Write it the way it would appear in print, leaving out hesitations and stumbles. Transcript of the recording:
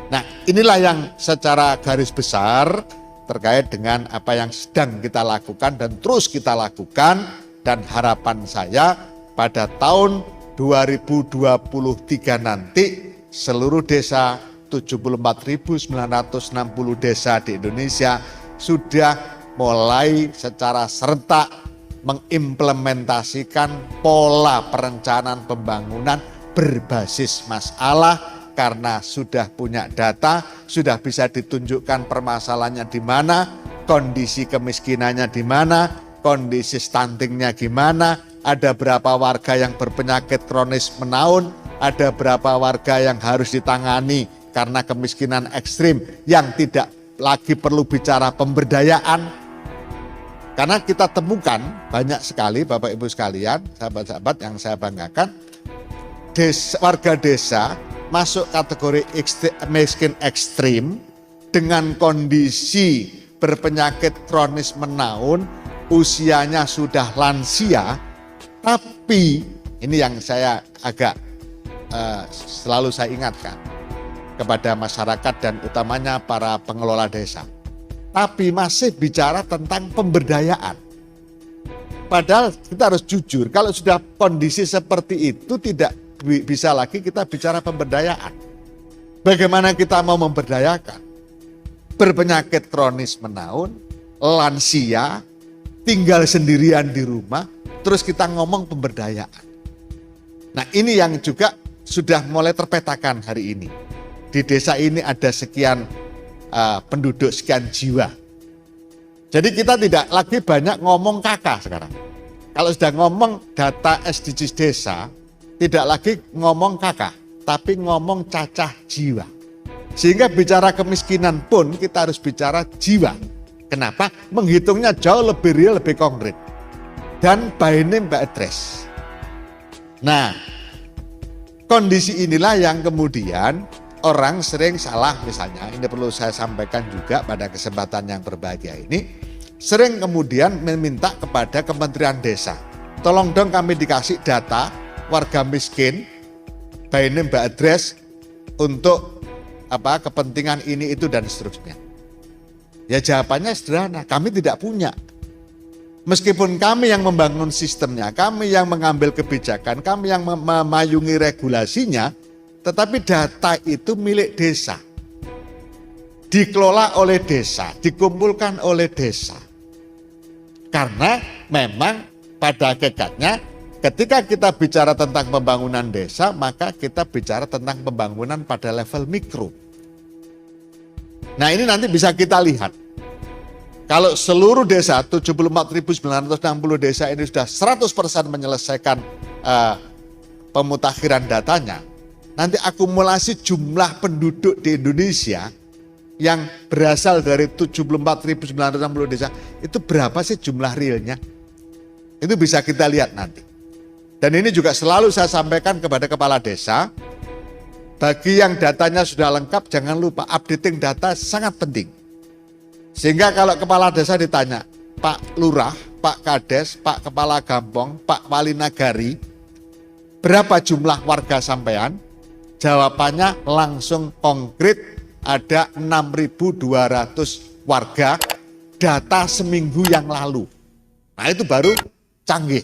Nah, inilah yang secara garis besar terkait dengan apa yang sedang kita lakukan dan terus kita lakukan, dan harapan saya pada tahun 2023 nanti seluruh desa 74.960 desa di Indonesia sudah mulai secara serentak mengimplementasikan pola perencanaan pembangunan berbasis masalah. Karena sudah punya data, sudah bisa ditunjukkan permasalahannya di mana, kondisi kemiskinannya di mana, kondisi stuntingnya gimana, ada berapa warga yang berpenyakit kronis menaun, ada berapa warga yang harus ditangani karena kemiskinan ekstrim yang tidak lagi perlu bicara pemberdayaan. Karena kita temukan banyak sekali Bapak Ibu sekalian, sahabat-sahabat yang saya banggakan, warga desa masuk kategori miskin ekstrim dengan kondisi berpenyakit kronis menaun, usianya sudah lansia, tapi ini yang saya agak selalu saya ingatkan kepada masyarakat dan utamanya para pengelola desa. Tapi masih bicara tentang pemberdayaan. Padahal kita harus jujur, kalau sudah kondisi seperti itu tidak bisa lagi kita bicara pemberdayaan. Bagaimana kita mau memberdayakan? Berpenyakit kronis menaun, lansia, tinggal sendirian di rumah, terus kita ngomong pemberdayaan. Nah, ini yang juga sudah mulai terpetakan hari ini. Di desa ini ada sekian penduduk, sekian jiwa. Jadi kita tidak lagi banyak ngomong kakak sekarang. Kalau sudah ngomong data SDGs desa, tidak lagi ngomong kakak, tapi ngomong cacah jiwa. Sehingga bicara kemiskinan pun kita harus bicara jiwa. Kenapa? Menghitungnya jauh lebih real, lebih konkret. Dan by name, by address. Nah, kondisi inilah yang kemudian orang sering salah, misalnya, ini perlu saya sampaikan juga pada kesempatan yang berbahagia ini, sering kemudian meminta kepada Kementerian Desa, tolong dong kami dikasih data warga miskin, by name, by address, untuk kepentingan ini, itu, dan seterusnya. Ya jawabannya sederhana, kami tidak punya. Meskipun kami yang membangun sistemnya, kami yang mengambil kebijakan, kami yang memayungi regulasinya, tetapi data itu milik desa. Dikelola oleh desa, dikumpulkan oleh desa. Karena memang pada hakikatnya ketika kita bicara tentang pembangunan desa, maka kita bicara tentang pembangunan pada level mikro. Nah, ini nanti bisa kita lihat. Kalau seluruh desa, 74.960 desa ini sudah 100% menyelesaikan pemutakhiran datanya, nanti akumulasi jumlah penduduk di Indonesia yang berasal dari 74.960 desa, itu berapa sih jumlah realnya? Itu bisa kita lihat nanti. Dan ini juga selalu saya sampaikan kepada kepala desa, bagi yang datanya sudah lengkap, jangan lupa updating data sangat penting. Sehingga kalau kepala desa ditanya, Pak Lurah, Pak Kades, Pak Kepala Gampong, Pak Wali Nagari, berapa jumlah warga sampean? Jawabannya langsung konkret, ada 6.200 warga, data seminggu yang lalu. Nah, itu baru canggih.